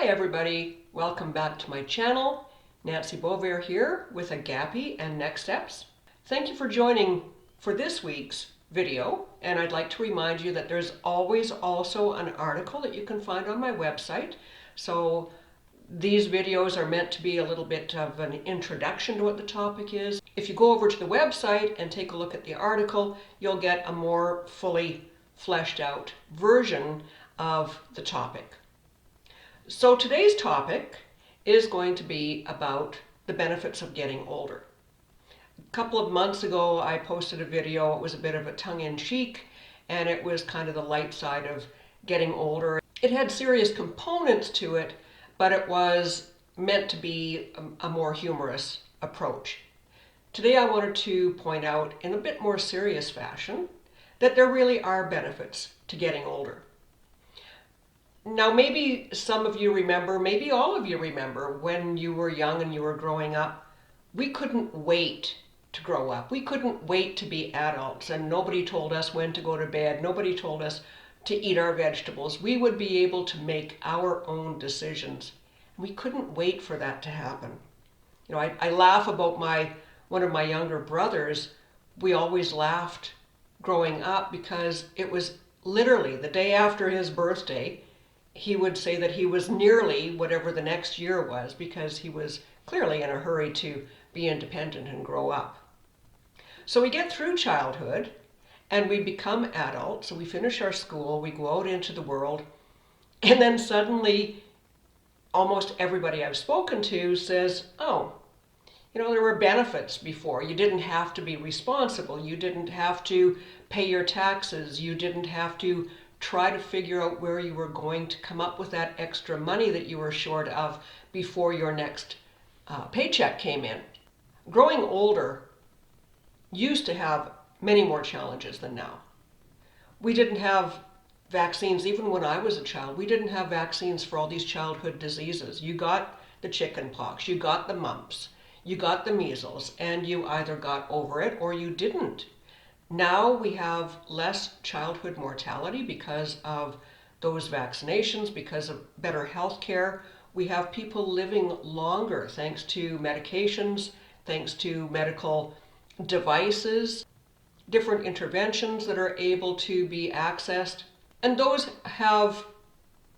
Hi everybody, welcome back to my channel. Nancy Beauvair here with Agape and Next Steps. Thank you for joining for this week's video, and I'd like to remind you that there's always also an article that you can find on my website. So these videos are meant to be a little bit of an introduction to what the topic is. If you go over to the website and take a look at the article, you'll get a more fully fleshed out version of the topic. So today's topic is going to be about the benefits of getting older. A couple of months ago I posted a video. It was a bit of a tongue-in-cheek, and it was kind of the light side of getting older. It had serious components to it, but it was meant to be a more humorous approach. Today I wanted to point out in a bit more serious fashion that there really are benefits to getting older. Now, maybe some of you remember, maybe all of you remember, when you were young and you were growing up, we couldn't wait to grow up. We couldn't wait to be adults, and nobody told us when to go to bed. Nobody told us to eat our vegetables. We would be able to make our own decisions. We couldn't wait for that to happen. You know, I laugh about one of my younger brothers. We always laughed growing up because it was literally the day after his birthday. He would say that he was nearly whatever the next year was because he was clearly in a hurry to be independent and grow up. So we get through childhood and we become adults. So we finish our school, we go out into the world, and then suddenly almost everybody I've spoken to says, oh, you know, there were benefits before. You didn't have to be responsible. You didn't have to pay your taxes. You didn't have to try to figure out where you were going to come up with that extra money that you were short of before your next paycheck came in. Growing older used to have many more challenges than now. We didn't have vaccines. Even when I was a child, we didn't have vaccines for all these childhood diseases. You got the chicken pox, you got the mumps, you got the measles, and you either got over it or you didn't. Now we have less childhood mortality because of those vaccinations, because of better health care. We have people living longer thanks to medications, thanks to medical devices, different interventions that are able to be accessed. And those have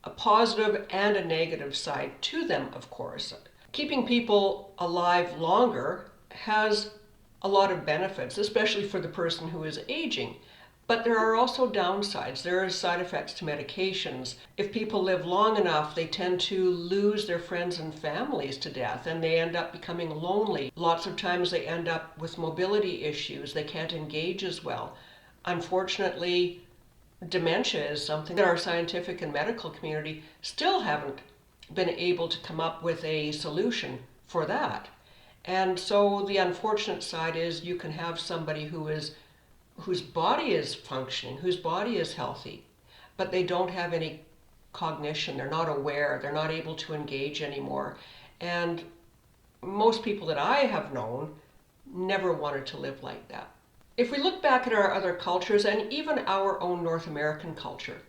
a positive and a negative side to them, of course. Keeping people alive longer has a lot of benefits, especially for the person who is aging. But there are also downsides. There are side effects to medications. If people live long enough, they tend to lose their friends and families to death, and they end up becoming lonely. Lots of times they end up with mobility issues. They can't engage as well. Unfortunately, dementia is something that our scientific and medical community still haven't been able to come up with a solution for that. And so the unfortunate side is you can have somebody whose body is functioning, whose body is healthy, but they don't have any cognition. They're not aware. They're not able to engage anymore. And most people that I have known never wanted to live like that. If we look back at our other cultures and even our own North American culture,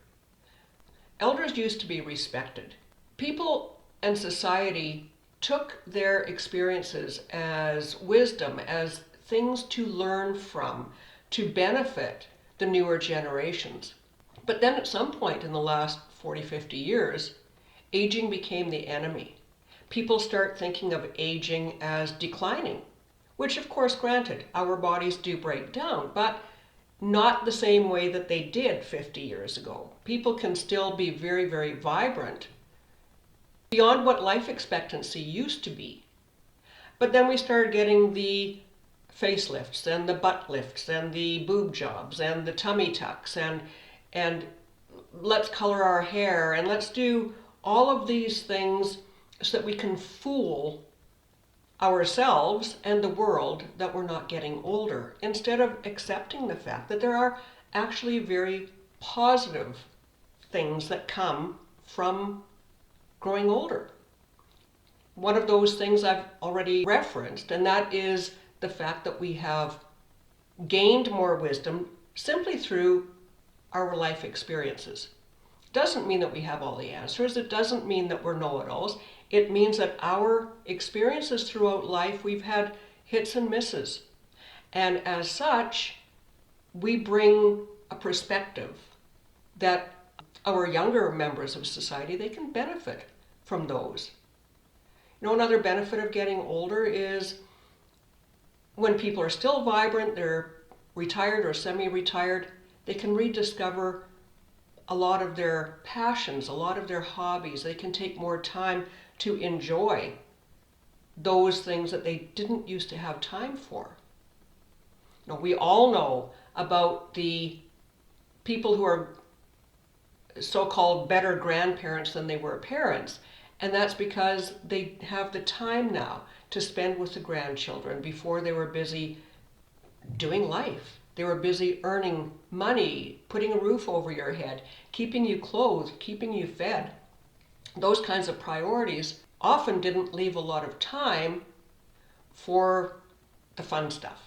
elders used to be respected. People and society took their experiences as wisdom, as things to learn from, to benefit the newer generations. But then at some point in the last 40, 50 years, aging became the enemy. People start thinking of aging as declining, which of course, granted, our bodies do break down, but not the same way that they did 50 years ago. People can still be very, very vibrant, beyond what life expectancy used to be. But then we started getting the facelifts and the butt lifts and the boob jobs and the tummy tucks and let's color our hair and let's do all of these things so that we can fool ourselves and the world that we're not getting older, instead of accepting the fact that there are actually very positive things that come from growing older. One of those things I've already referenced, and that is the fact that we have gained more wisdom simply through our life experiences. doesn't mean that we have all the answers. It doesn't mean that we're know-it-alls. It means that our experiences throughout life, we've had hits and misses. And as such, we bring a perspective that our younger members of society, they can benefit from those. You know, another benefit of getting older is when people are still vibrant, they're retired or semi-retired, they can rediscover a lot of their passions, a lot of their hobbies. They can take more time to enjoy those things that they didn't used to have time for. You know, we all know about the people who are so-called better grandparents than they were parents, and that's because they have the time now to spend with the grandchildren. Before, they were busy doing life. They were busy earning money, putting a roof over your head, keeping you clothed, keeping you fed. Those kinds of priorities often didn't leave a lot of time for the fun stuff.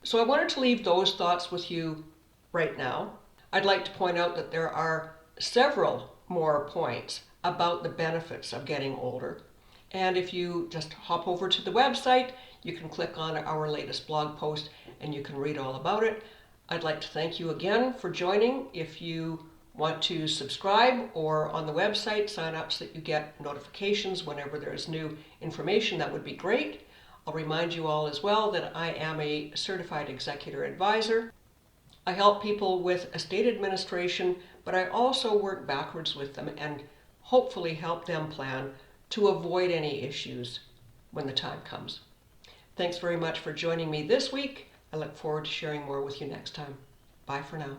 So I wanted to leave those thoughts with you right now. I'd like to point out that there are several more points about the benefits of getting older. And if you just hop over to the website, you can click on our latest blog post and you can read all about it. I'd like to thank you again for joining. If you want to subscribe or on the website sign up so that you get notifications whenever there's new information, that would be great. I'll remind you all as well that I am a certified executor advisor. I help people with estate administration, but I also work backwards with them and hopefully help them plan to avoid any issues when the time comes. Thanks very much for joining me this week. I look forward to sharing more with you next time. Bye for now.